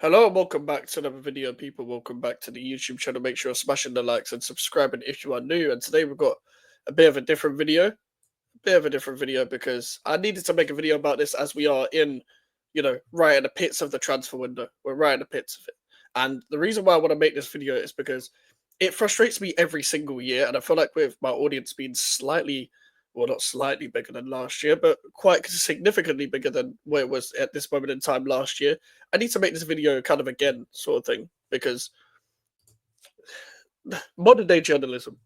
Hello and welcome back to another video, people. Welcome back to the YouTube channel. Make sure you're smashing the likes and subscribing if you are new. And today we've got a bit of a different video. Because I needed to make a video about this as we are in, right in the pits of the transfer window. We're right in the pits of it. And the reason why I want to make this video is because it frustrates me every single year. And I feel like with my audience being slightly, well, not slightly bigger than last year, but quite significantly bigger than where it was at this moment in time last year, I need to make this video kind of again, sort of thing, because modern day journalism,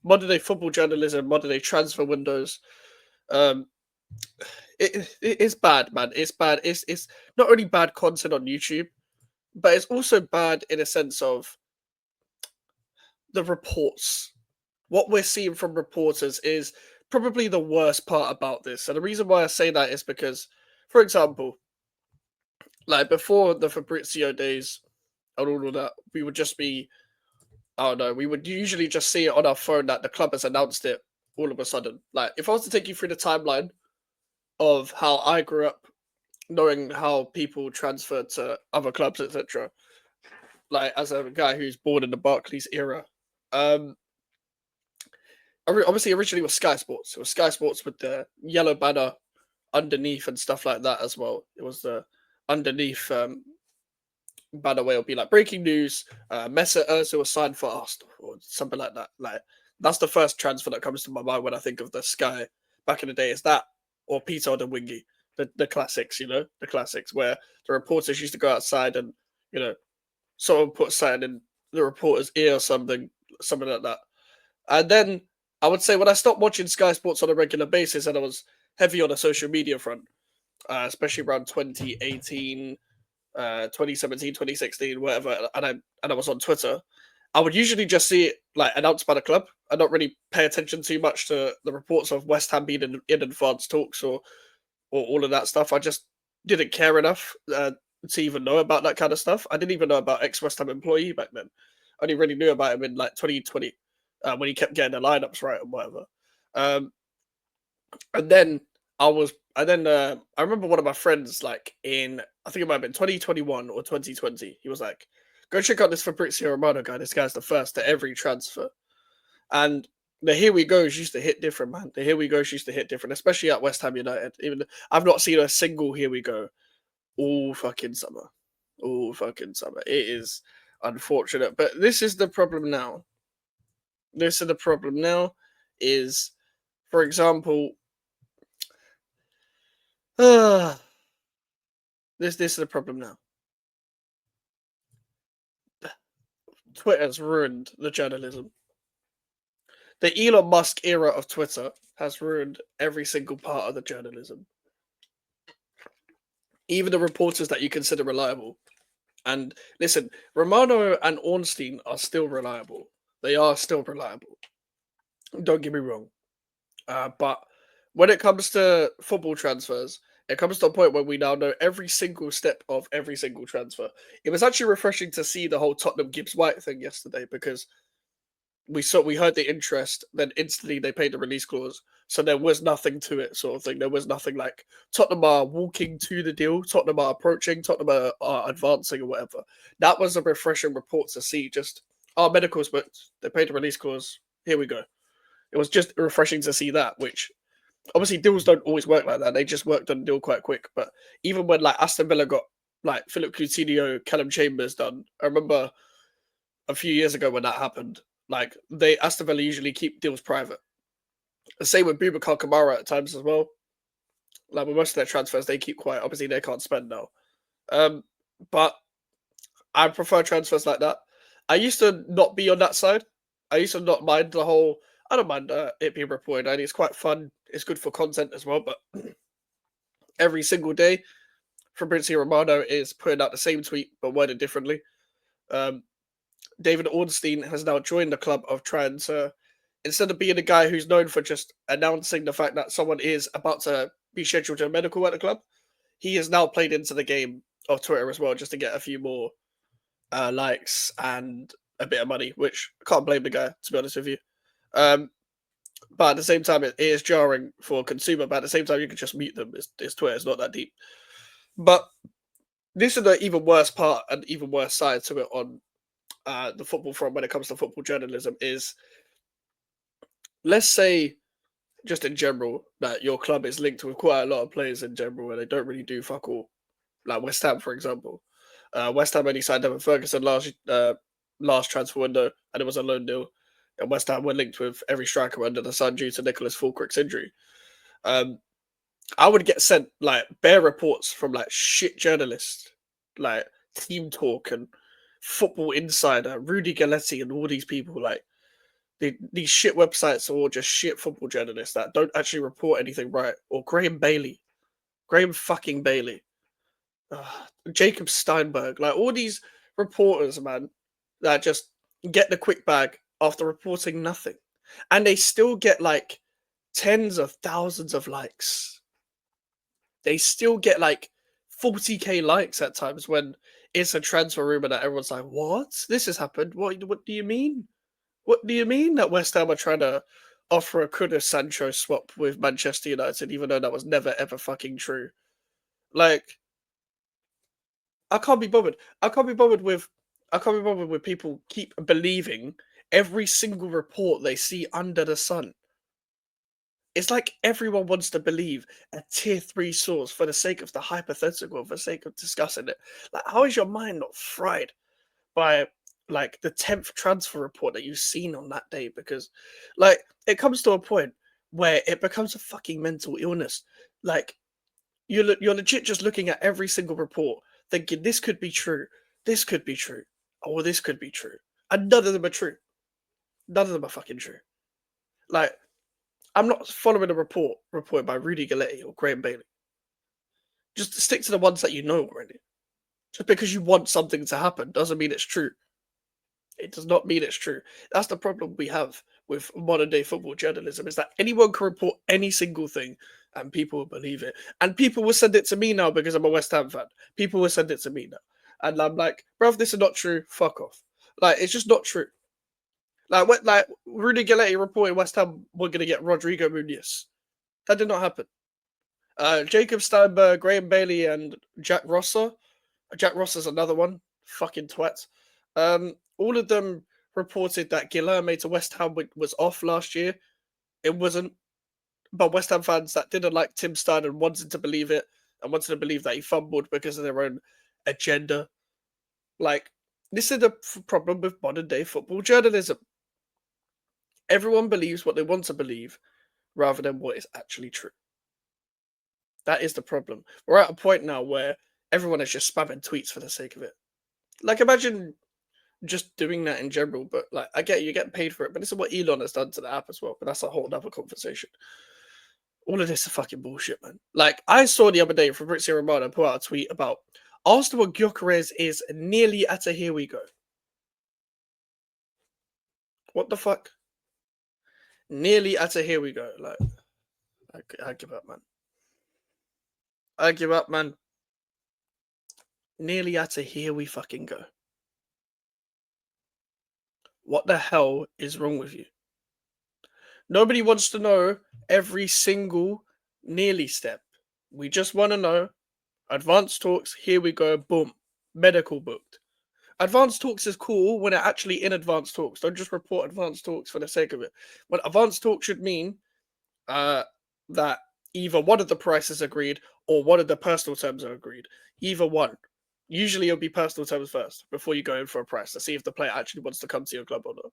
modern day football journalism, modern day transfer windows, um, it's bad, man. It's bad. It's not only bad content on YouTube, but it's also bad in a sense of the reports. What we're seeing from reporters is probably the worst part about this. And the reason why I say that is because, for example, like before the Fabrizio days and all of that, we would just be, I don't know, we would usually just see it on our phone that the club has announced it all of a sudden. Like, if I was to take you through the timeline of how I grew up, knowing how people transferred to other clubs, etc., like as a guy who's born in the Barclays era, um, obviously originally was Sky Sports. It was Sky Sports with the yellow banner underneath and stuff like that as well. It was the underneath banner where it'll be like breaking news, Mesut Ozil was signed for Arsenal or something like that. Like that's the first transfer that comes to my mind when I think of the Sky back in the day. Is that or Peter the Wingy, the classics, the classics where the reporters used to go outside and you know someone put something in the reporter's ear or something like that. And then I would say when I stopped watching Sky Sports on a regular basis and I was heavy on a social media front, especially around 2018, 2017, 2016, whatever, and I was on Twitter, I would usually just see it like announced by the club and not really pay attention too much to the reports of West Ham being in advanced talks or all of that stuff. I just didn't care enough to even know about that kind of stuff. I didn't even know about ex West Ham employee back then. I only really knew about him in like 2020 when he kept getting the lineups right and whatever. Um, and then I remember one of my friends like in I think it might have been 2021 or 2020. He was like, "Go check out this Fabrizio Romano guy. This guy's the first to every transfer." And the here we goes used to hit different, man. The here we goes used to hit different, especially at West Ham United. Even I've not seen a single here we go all fucking summer, all fucking summer. It is unfortunate, but this is the problem now. This is the problem now. Is for example, this is the problem now. Twitter's ruined the journalism. The Elon Musk era of Twitter has ruined every single part of the journalism. Even the reporters that you consider reliable. And listen, Romano and Ornstein are still reliable. They are still reliable. Don't get me wrong. But when it comes to football transfers, it comes to a point where we now know every single step of every single transfer. It was actually refreshing to see the whole Tottenham Gibbs White thing yesterday because we heard the interest, then instantly they paid the release clause. So there was nothing to it, sort of thing. There was nothing like Tottenham are walking to the deal, Tottenham are approaching, Tottenham are advancing or whatever. That was a refreshing report to see. Just our medicals booked, they paid the release clause. Here we go. It was just refreshing to see that, which obviously deals don't always work like that. They just worked on the deal quite quick. But even when like Aston Villa got like Philip Coutinho, Callum Chambers done, I remember a few years ago when that happened. Like Aston Villa usually keep deals private. The same with Boubacar Kamara at times as well. Like with most of their transfers, they keep quiet. Obviously, they can't spend now. But I prefer transfers like that. I used to not be on that side. I used to not mind the whole. I don't mind it being reported. And it's quite fun. It's good for content as well. But every single day, Fabrizio Romano is putting out the same tweet but worded differently. David Ornstein has now joined the club of trying to, instead of being a guy who's known for just announcing the fact that someone is about to be scheduled to a medical at the club, he has now played into the game of Twitter as well just to get a few more likes and a bit of money, which I can't blame the guy, to be honest with you. But at the same time, it is jarring for a consumer, but at the same time, you can just mute them. It's Twitter, it's not that deep. But this is the even worse part and even worse side to it on the football front when it comes to football journalism is, let's say, just in general, that your club is linked with quite a lot of players in general and they don't really do fuck all. Like West Ham, for example. West Ham only signed Evan Ferguson last transfer window, and it was a loan deal. And West Ham were linked with every striker under the sun due to Nicholas Fulcrick's injury. I would get sent like bare reports from like shit journalists, like Team Talk and Football Insider, Rudy Galletti, and all these people. Like these shit websites are all just shit football journalists that don't actually report anything right. Or Graham fucking Bailey, Jacob Steinberg, like all these reporters, man, that just get the quick bag after reporting nothing, and they still get like tens of thousands of likes. They still get like 40k likes at times when it's a transfer rumor that everyone's like, "What? This has happened? What do you mean? What do you mean that West Ham are trying to offer a Kudus Sancho swap with Manchester United, even though that was never ever fucking true?" Like, I can't be bothered. I can't be bothered with. I can't be bothered with people keep believing every single report they see under the sun. It's like everyone wants to believe a tier 3 source for the sake of the hypothetical, for the sake of discussing it. Like, how is your mind not fried by like the 10th transfer report that you've seen on that day? Because, like, it comes to a point where it becomes a fucking mental illness. Like, you're legit just looking at every single report, thinking this could be true, this could be true, or this could be true, and none of them are true. None of them are fucking true. Like, I'm not following a report reported by Rudy Galletti or Graham Bailey. Just stick to the ones that you know already. Just because you want something to happen doesn't mean it's true. It does not mean it's true. That's the problem we have with modern day football journalism, is that anyone can report any single thing and people will believe it. And people will send it to me now because I'm a West Ham fan. People will send it to me now. And I'm like, bruv, this is not true. Fuck off. Like, it's just not true. Like Rudy Galletti reported West Ham were going to get Rodrigo Muniz. That did not happen. Jacob Steinberg, Graham Bailey, and Jack Rosser. Jack Rosser's another one. Fucking twat. All of them reported that Guilherme to West Ham was off last year. It wasn't. But West Ham fans that didn't like Tim Stein and wanted to believe it and wanted to believe that he fumbled because of their own agenda. Like, this is the problem with modern day football journalism. Everyone believes what they want to believe rather than what is actually true. That is the problem. We're at a point now where everyone is just spamming tweets for the sake of it. Like, imagine just doing that in general, but like, I get you get paid for it, but this is what Elon has done to the app as well. But that's a whole other conversation. All of this is fucking bullshit, man. Like, I saw the other day Fabrizio Romano put out a tweet about Arsenal and Gyökeres is nearly at a here we go. What the fuck? Nearly at a here we go. Like, I give up, man. I give up, man. Nearly at a here we fucking go. What the hell is wrong with you? Nobody wants to know every single nearly step. We just want to know advanced talks, here we go, boom, medical booked. Advanced talks is cool when it actually in advanced talks. Don't just report advanced talks for the sake of it. But advanced talks should mean that either one of the prices agreed or one of the personal terms are agreed. Either one. Usually it'll be personal terms first before you go in for a price to see if the player actually wants to come to your club or not.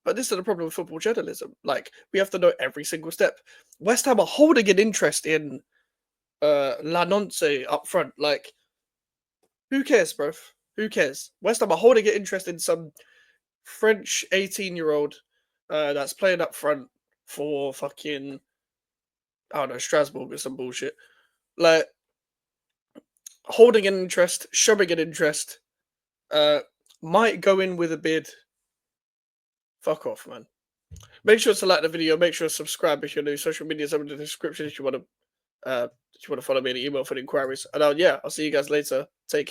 But this is the problem with football journalism. Like, we have to know every single step. West Ham are holding an interest in Lanonce up front. Like, who cares, bro? Who cares? West Ham are holding an interest in some French 18-year-old that's playing up front for fucking, I don't know, Strasbourg or some bullshit. Like, holding an interest, showing an interest, might go in with a bid. Fuck off, man. Make sure to like the video. Make sure to subscribe if you're new. Social media is in the description if you want to follow me and email for the inquiries. And I'll see you guys later. Take care.